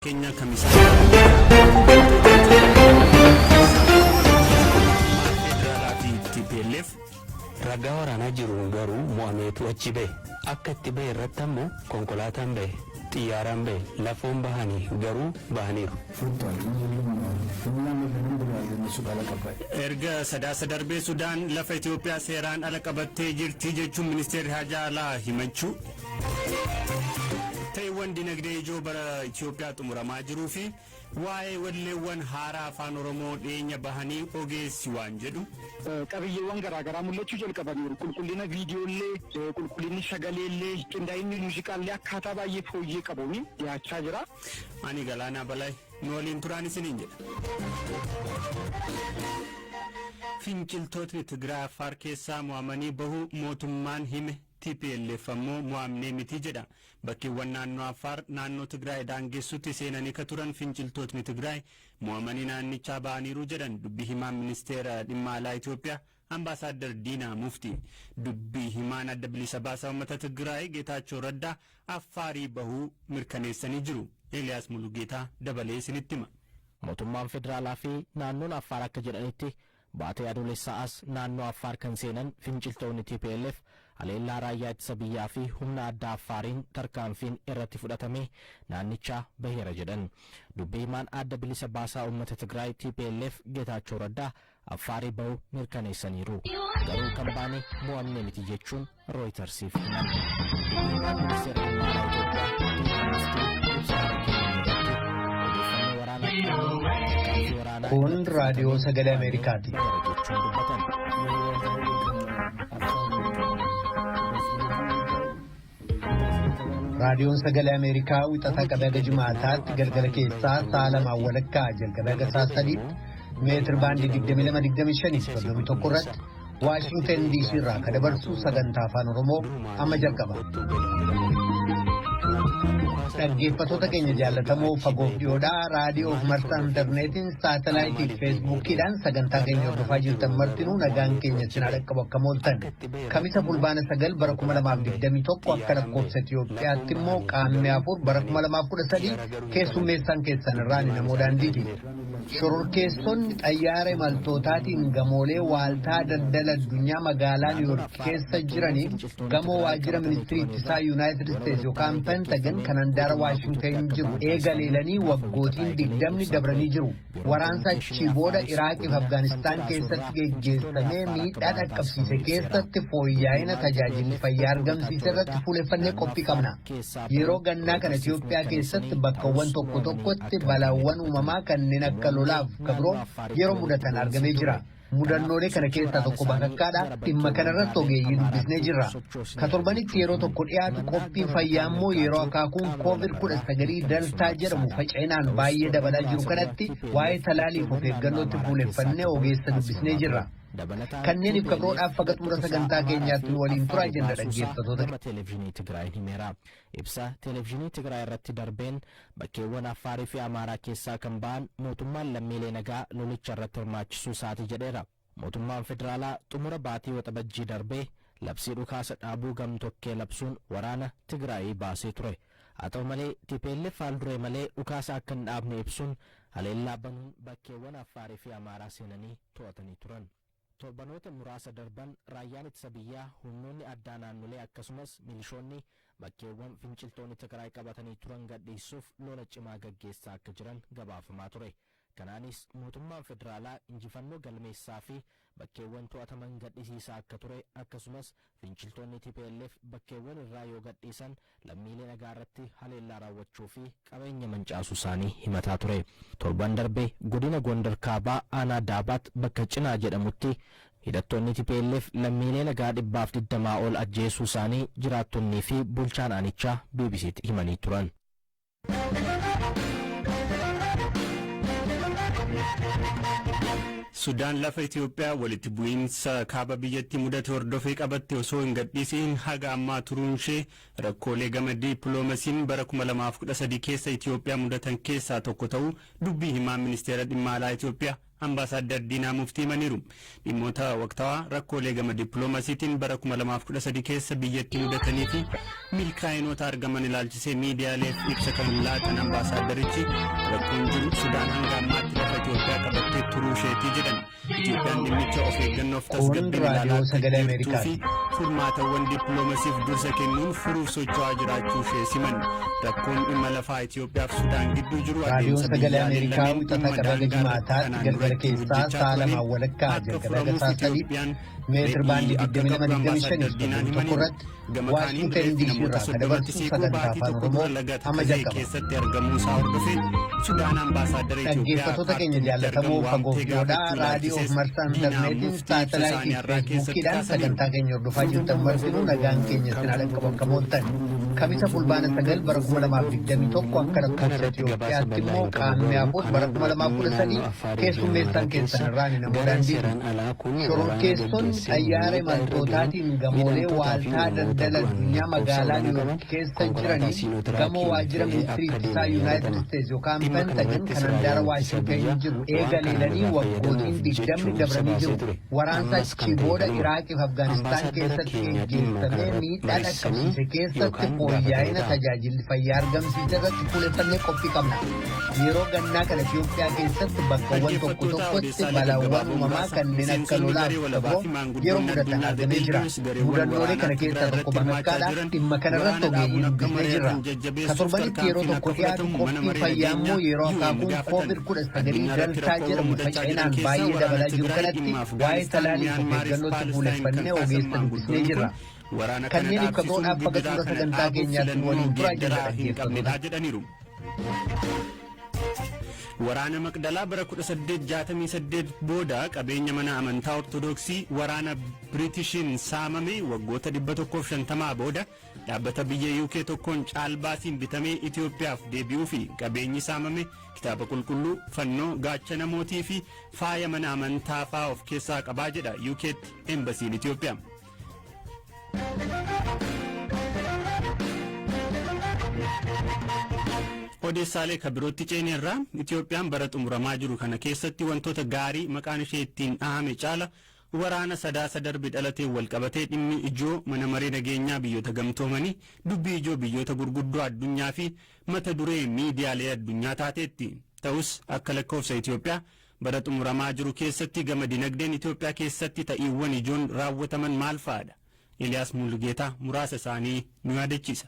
keenya kamisa TPLF ragaa waraanaa jiru garuu mo'ameetu achi ba'e akka itti ba'e irratti ammoo konkolaataan ba'e xiyyaaraan ba'e lafoon bahanii garuu bahaniiru. Erga sadaasa darbee Sudaan lafa Itoophiyaa seeraan ala qabattee jirti jechuun ministeerri Haajaa Alaa himachuu. Ta'eewwan dinagdee ijoo bara Itoophiyaa xumuramaa jiruu fi waa'ee walleewwan haaraa afaan Oromoo dhiyeenya bahanii ogeessi waan jedhu. Qabiyyeewwan garaagaraa mul'achuu jalqabaniiru. Qulqullina viidiyoollee, qulqullinni sagaleellee, qindaa'inni muuziqaallee akkaataa baay'ee fooyyee qabuun dhiyaachaa jira. Ani Galaanaa Balaa nu waliin turaan isiniin jedha. Finciltootni Tigraay Affaar keessaa mo'amanii bahuu mootummaan hime. TPLF ammoo mo'amnee miti jedha. Bakkeewwan naannoo Affaar naannoo Tigraay daangessutti seenanii ka turan finciltootni Tigraay mo'amanii naannichaa ba'aniiru jedhan dubbii himaan ministeera dhimma alaa Itoophiyaa Ambaasaadder Diinaa Muftii. Dubbii himaan adda bilisa baasaa uummata Tigraay Geetaachoo Raddaa Affaarii bahuu mirkaneessanii jiru. Eeliyaas Mulugeetaa dabalee isinitti hima. Mootummaan federaalaa fi naannoon Affaar akka jedhanitti baatee adoolessaas naannoo Affaar kan seenan finciltoonni TPLF haleellaa raayyaa ittisa biyyaa fi humna addaa Affaariin tarkaanfiin irratti fudhatame naannichaa baheera jedhan. Dubbii himaan adda bilisa baasaa uummata Tigraay TPLF Geetaachoo Raddaa Affaarii bahuu mirkaneessaniiru. Garuu kan baane mo'amne miti jechuun Rooyitersiif himan. Dubbii himaan ministeera dhimma alaa Itoophiyaa kun raadiyoo sagalee Ameerikaati. raadiyoon sagalee Ameerikaa wixata qabeega jimaataatti galgala keessaa sa'a lamaan walakkaa jalqabee haga sa'a sadiitti meetir baandii 22-25 irratti Waashingtan DC irraa kan dabarsu sagantaa afaan Oromoo amma jalqaba. Dhaggeeffattoota keenya jaallatamoo fagoof dhiyoodhaa raadiyoo fi marsaa intarneetiin saatalaayitii fi feesbuukiidhaan sagantaa keenya hordofaa jirtan martinuu nagaan keenya cinaa dhaqqabu akka mooltan. Kamisa fulbaana 9 bara 2021 akka lakkoofsa Itoophiyaatti immoo qaammee 4 bara 2013 keessummeessaan keessan irraan namoo daandiiti. Shororkeessonni xayyaara imaltootaatiin gamoolee waaltaa daldala addunyaa magaalaa Niiwuork keessa jiranii gamoo waajjira ministirii ittisaa Yuunaayitid Isteetsi yookaan Pentagan kan handaara Waashingtan jiru eegaleelanii waggootiin 20 dabranii jiru. Waraansa achii booda Iraaqii fi Afgaanistaan keessatti geggeessamee miidhaa dhaqqabsiise keessatti fooyya'ina tajaajilli fayyaa argamsiise irratti fuuleffannee qophii qabna. Yeroo gannaa kana Itoophiyaa keessatti bakkawwan tokko tokkotti balaawwan uumamaa kanneen akka lolaaf kabiroo yeroo mudatan argamee jira. Mudannoolee kana keessaa tokko bakakkaadha. Dhimma kanarratti ogeeyyii dubbisnee jirra. Ka torbanitti yeroo tokko dhiyaatu qophiin fayyaa immoo yeroo akaakuun COVID-19 daltaa jedhamu faca'inaan baay'ee dabalaa jiru kanatti waa'ee talaaliif of eeggannootti fuuleffannee ogeessa dubbisnee jirra. Kanneeniif kabroodhaaf faga xumura sagantaa keenyaatti nu waliin turaa jenna dhaggeeffattoota. Televezyiinii Tigraay himeera. Ibsa televezyiinii Tigraay irratti darbeen bakkeewwan Affaarii fi Amaaraa keessaa kan ba'an mootummaan lammiilee nagaa lolicha irratti hirmaachisuu isaati jedheera. Mootummaan federaalaa xumura baatii waxabajjii darbee labsii dhukaasa dhaabuu gamtokkee labsuun waraana Tigraay baasee ture. Haa ta'u malee TPLF fuulduree malee dhukaasa akka hin dhaabne ibsuun haleellaa banuun bakkeewwan Affaarii fi Amaaraa seenanii to'atanii turan. Torbanoota muraasa darban raayyaan ittisa biyyaa humnoonni addaa naannolee akkasumas milishoonni bakkeewwan finciltoonni Tigraay qabatanii turan gadhiisuuf lola cimaa gaggeessaa akka jiran gabaafamaa ture. Kanaanis mootummaan federaalaa injifannoo galmeessaa fi bakkeewwan to'ataman gadhiisiisaa akka ture akkasumas finciltoonni TPLF bakkeewwan irraa yoo gadhiisan lammiilee nagaa irratti haleellaa raawwachuu fi qabeenya mancaasuu isaanii himataa ture. Torban darbee godina Gondar Kaabaa aanaa Daabaat bakka Cinaa jedhamutti hidhattoonni TPLF lammiilee nagaa 120 ol ajjeesuu isaanii jiraattonnii fi bulchaan aanichaa BBC'tti himanii turan. Sudaan lafa Itoophiyaa walitti bu'iinsa kaaba biyyatti mudate hordofee qabatte osoo hin gadhiisiin haga ammaa turuun ishee rakkoolee gama diiploomasiin bara 2013 keessa Itoophiyaa mudatan keessaa tokko ta'uu dubbii himaa ministeera dhimma alaa Itoophiyaa ambaasaadar Diinaa Muftii maniiru. Dhimmoota waqtawaa rakkoolee gama dippiloomaasiitiin bara 2013 keessa biyyatti mudatanii fi milkaa'inoota argaman ilaalchisee miidiyaaleef ibsa kan laatan ambaasaadarichi rakkoon jiru Sudaan hanga ammaatti lafa Itoophiyaa qabattee turuu isheetii jedhan. Itoophiyaan dhimmicha of eeggannoof tasgabbii ilaalaa jirtuu fi furmaatawwan dippiloomaasiif dursa kennuun furuuf socho'aa jiraachuu ishee siman. Rakkoon dhimma lafaa Itoophiyaaf Sudaan gidduu jiru adeemsa biyyaaleen lameen dhimma daangaa keessaa saalama walakkaa jalqaba sadiitti meetir baandii 2225 tokkorratti Waashingtan DC irraa kan dabarsu sagantaa afaan Oromoo amma jalqaba. keessatti argamuu isaa hordofee Sudaan ambaasaadara Dhaggeeffattoota keenya jaallatamoo fagoo dhiyoodhaa raadiyoo fi marsaa intarneetiin saatalaayitii feesbuukiidhaan sagantaa keenya hordofaa jirtan martinuu nagaan keenya sinaa dhaqqabu akka mooltan. Kamisa fulbaana 9 bara 2021 akka lakkoofsa Itoophiyaatti immoo qaamni afur bara 2013 keessummeessaan keessan irraan namoota diiru. Shororkeessonni xayyaara imaltootaatiin gamoolee waaltaa daldala addunyaa magaalaa Niiwuork keessa jiranii gamoo waajjira ministirii ittisaa Yuunaayitid Isteetsi yookaan Pentagon kan handaara Waashingtan jiru eegaleelanii waggootiin 20 dabranii jiru. Waraansa achii booda Iraaqii fi Afgaanistaan keessatti geggeessamee miidhaa dhaqqabsiise keessatti fooyya'ina tajaajilli fayyaa argamsiise irratti fuuleffannee qophii qabna. Yeroo gannaa kana Itoophiyaa keessatti bakkawwan tokko tokkotti balaawwan uumamaa kanneen akka lolaa fi qaboo yeroo mudatan argamee jira. Mudannoolee kana keessaa tokko bakkaadhaan dhimma kanarratti ogeeyyiin dubbisnee jirra. Ka torbanitti yeroo tokko dhiyaatu qophii fayyaa immoo yeroo akaakuun COVID-19 dantaa jedhamu faca'inaan baay'ee dabalaa jiru kanatti waa'ee talaallii fi of eeggannootti fuuleffannee ogeessa dubbisnee jirra. Kanneen akka goon akka xumura sagantaa keenyaatti waliin turaa jirra dhaggeeffattoota. Waraana Maqdalaa bara 1868 booda qabeenya mana amantaa Ortodoksii waraana Biritishiin saamame waggoota 150 booda dhaabbata biyya UK tokkoon caalbaasiin bitamee Itoophiyaaf deebi'uu fi qabeenyi saamame kitaaba qulqulluu, fannoo, gaachana mootii fi faaya mana amantaa fa'aa of keessaa qabaa jedha UK'tti Embasiin Itoophiyaa. Odeessaalee kabirootti ceenerraa Itoophiyaan bara xumuramaa jiru kana keessatti wantoota gaarii maqaan ishee ittiin dhahame caala waraana sadaasa darbe dhalateen walqabatee dhimmi ijoo mana maree nageenyaa biyyoota gamtoomanii dubbii ijoo biyyoota gurguddoo addunyaa fi mata duree miidiyaalee addunyaa taateetti. Ta'us akka lakkoofsa Itoophiyaa bara xumuramaa jiru keessatti gama dinagdeen Itoophiyaa keessatti ta'iiwwan ijoon raawwataman maal fa'aadha? Eliyaas Mulgeetaa muraasa isaanii nu yaadachiisa.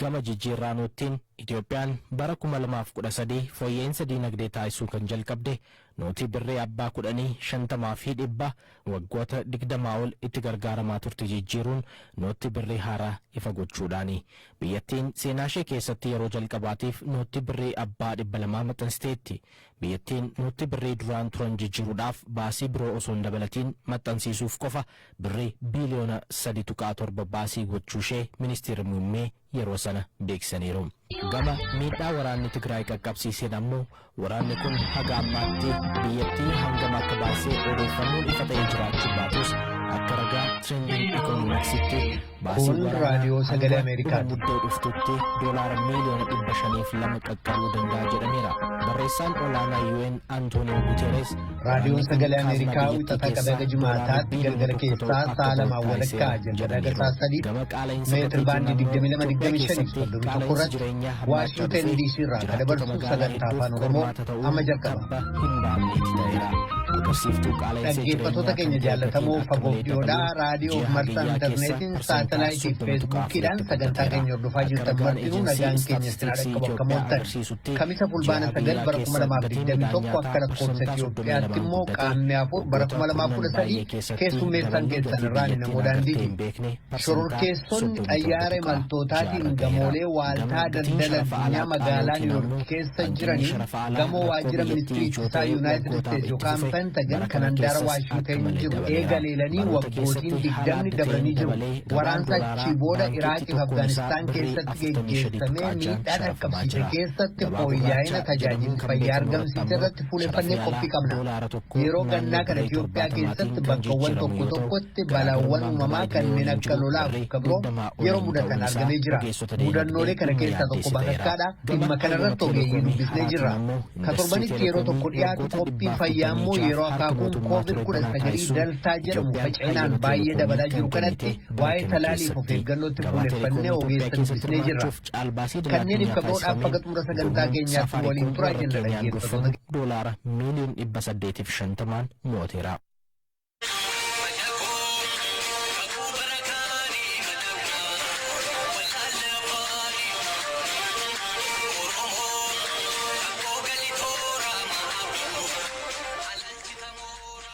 Gama jijjiirraanottiin Itoophiyaan bara 2013 fooyya'insa dinagdee taasisuu kan jalqabde nootii birree abbaa 10 50 fi 100 waggoota 20 ol itti gargaaramaa turte jijjiiruun nootii birree haaraa ifa gochuudhaani. Biyyattiin seenaa ishee keessatti yeroo jalqabaatiif nootii birree abbaa 200 maxxansiteetti. Biyyattiin nootii birree duraan turan jijjiiruudhaaf baasii biroo osoo hin dabalatiin maxxansiisuuf qofa birree biiliyoona 3.7 baasii gochuu ishee ministeerri muummee yeroo sana beeksisaniiru. Gama miidhaa waraanni Tigraay qaqqabsiiseen ammoo waraanni kun haga ammaatti biyyattii hangam akka baasee odeeffannoon ifa ta'ee jiraachuu baatus akka ragaa Trending Economics'tti baasiin raadiyoo sagalee Ameerikaatti muddee dhuftutti doolaara miiliyoona 502 qaqqabuu danda'a jedhameera. Barreessaan olaanaa UN Antonio Guterres raadiyoon sagalee Ameerikaa wixata qabeega jimaataatti galgala keessaa saalamaa walakkaa jalqaba saa sadii meetir baandii 2225 irratti Waashingtan DC irraa kan dabarsu sagantaa afaan Oromoo amma jalqaba. Dhaggeeffattoota keenya jaallatamoo fagoo dhiyoodhaa raadiyoo fi marsaa intarneetiin saatalaayitii fi feesbuukiidhaan sagantaa keenya hordofaa jirtan martinuu nagaan keenya sinaa dhaqqabu akka mooltan. Kamisa fulbaana 9 bara 2021 akka lakkoofsa Itoophiyaatti immoo qaamni afur bara 2013 keessummeessaan keessan irraan namoota diiru. Shororkeessonni xayyaara imaltootaatiin gamoolee waaltaa daldala addunyaa magaalaa Niiwuork keessa jiranii gamoo waajjira ministirii ittisaa Yuunaayitid Isteetsi yookaan Pentagon kan handaara Waashingtan jiru eegaleelanii waggootiin 20 dabranii jiru. Waraansa achii booda Iraaqii fi Afgaanistaan keessatti geggeessamee miidhaa dhaqqabsiise keessatti fooyya'ina tajaajilli fayyaa argamsiisa irratti fuuleffannee qophii qabna. Yeroo gannaa kana Itoophiyaa keessatti bakkawwan tokko tokkotti balaawwan uumamaa kanneen akka lolaaf kabiroo yeroo mudatan argamee jira. Mudannoolee kana keessaa tokko bakakkaadha. Dhimma kanarratti ogeeyyii dubbisnee jirra. Ka torbanitti yeroo tokko dhiyaatu qophii fayyaa immoo yeroo akaakuun COVID-19 daltaa jedhamu faca'inaan baay'ee dabalaa jiru kanatti waa'ee talaaliif of eeggannootti fuuleffannee ogeessa dubbisnee jirra. Kanneen kabroodhaaf faga xumura sagantaa keenyaatti waliin turaa jenna dhaggeeffattoota. Doolaara miiliyoona 850 mooteera.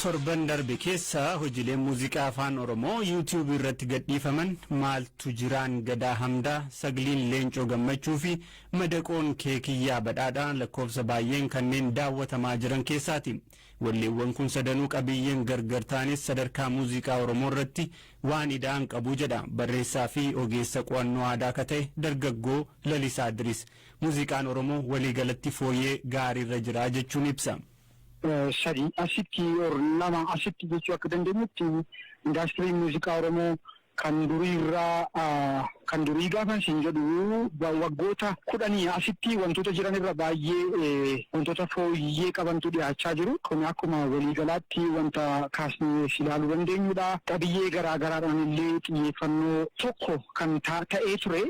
torban darbe keessa hojiilee muuziqaa afaan oromoo YouTube irratti gadhiifaman maaltu jiraan gadaa hamdaa sagliin leencoo gammachuu fi madaqoon keekiyyaa badhaadhaa lakkoofsa baay'een kanneen daawwatamaa jiran keessaati. Walleewwan kun sadanuu qabiyyeen gargar ta'anis sadarkaa muuziqaa oromoo irratti waan ida'an qabu jedha barreessaa fi ogeessa qo'annoo aadaa ka ta'e dargaggoo Lalisaa Idris. Muuziqaan oromoo waliigalatti fooyyee gaariirra jira jechuun ibsa. Sadi asitti lama asitti jechuu akka dandeenyutti indaastiriin muuziqaa oromoo kan durii irraa kan durii gaafa isin jedhu waggoota 10 asitti wantoota jiran irra baay'ee wantoota fooyyee qabantu dhiyaachaa jiru. Kun akkuma waliigalaatti wanta kaasnee ilaaluu dandeenyudha. Qabiyyee garaagaraadhaan illee xiyyeeffannoo tokko kan ta'ee ture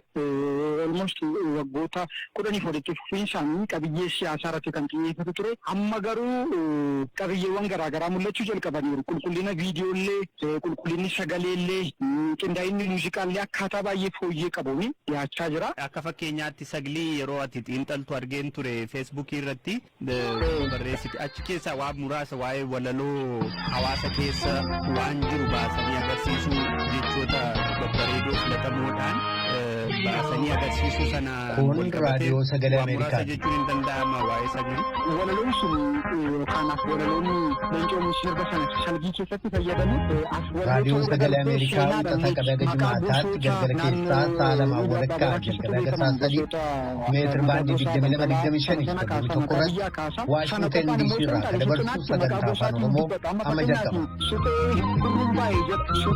almost waggoota 10 walitti fufiinsaan qabiyyee siyaasaa irratti kan xiyyeeffatu ture. Amma garuu qabiyyeewwan garaagaraa mul'achuu jalqabaniiru. Qulqullina viidiyoolee, qulqullinni sagaleellee, qindaa'inni muuziqaallee akkaataa baay'ee fooyyee qabuun dhiyaachaa jira. Akka fakkeenyaatti saglii yeroo ati xiinxaltu argeen ture feesbuukii irratti barreessite achi keessaa waan muraasa waa'ee walaloo hawaasa keessa waan jiru baasanii agarsiisuu jechoota babbareedoo filatamoodhaan baasanii agarsiisuu sana kun raadiyoo sagalee Ameerikaa jechuun hin danda'ama waa'ee saglii. Walaloon sun kanaaf walaloonni leencoon sirba sana salgii keessatti fayyadamu raadiyoo sagalee Ameerikaa wixata qabeega jimaataatti galgala keessaa sa'a lamaa walakkaa galgala sa'a sadii meetir baandii 22-25 bakka tokko irratti Waashingtan DC irraa kan dabarsu sagantaa afaan oromoo amma jalqaba.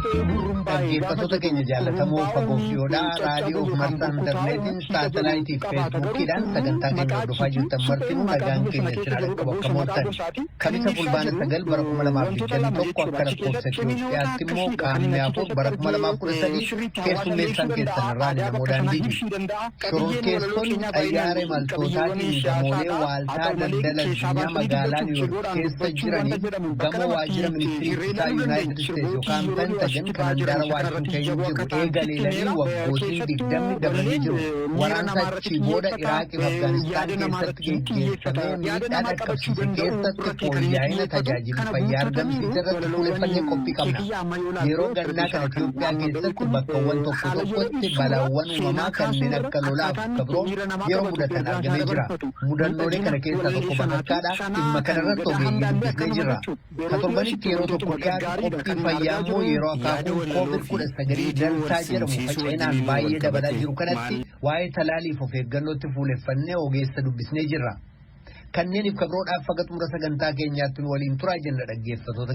Dhaggeeffattoota keenya jaallatamoo fagoo fi dhiyoodhaa raadiyoo marsaa intarneetiin saatalaayitii fi feesbuukiidhaan sagantaa keenya hordofaa jirtan martinuu nagaan keenya cina dhaqqabu akka mooltan. Kamisa fulbaana 9 bara 2021 akka lakkoofsa Itoophiyaatti immoo qaamni afur bara 2013 keessummeessaan keessan irraa namoo daandiiti. Shororkeessonni xayyaara imaltootaatiin gamoolee waaltaa daldala addunyaa magaalaa Niiwuyoork keessa jiranii gama waajjira ministirii kutaa Yuunaayitid Isteetsi yookaan Pentagan kan handaara Waashingtan jiru eegaleelanii waggootiin 20 dabalanii jiru. Waraansa achii booda Iraaq fi Afgaanistaan keessatti geggeeffamee miidhaa dhaqqabsiise keessatti fooyya'ina tajaajila fayyaa argamsiise irratti fuuleffannee qophii qabna. Yeroo gannaa kana Itoophiyaa keessatti bakkawwan tokko tokkotti balaawwan uumamaa kanneen akka lolaaf kabiroo yeroo mudatan argamee jira. Mudannoolee kana keessaa tokko bakakkaadha. Dhimma kanarratti ogeeyyii dubbisnee jirra. Ka torbanitti yeroo tokko dhiyaatu qophii fayyaa immoo yeroo akaakuun COVID-19 daltaa jedhamu faca'inaan baay'ee dabalaa jiru kanatti waa'ee talaaliif of eeggannootti fuuleffannee ogeessa dubbisnee jirra. Kanneeniif kabroodhaaf faga xumura sagantaa keenyaatti waliin turaa jenna dhaggeeffattoota.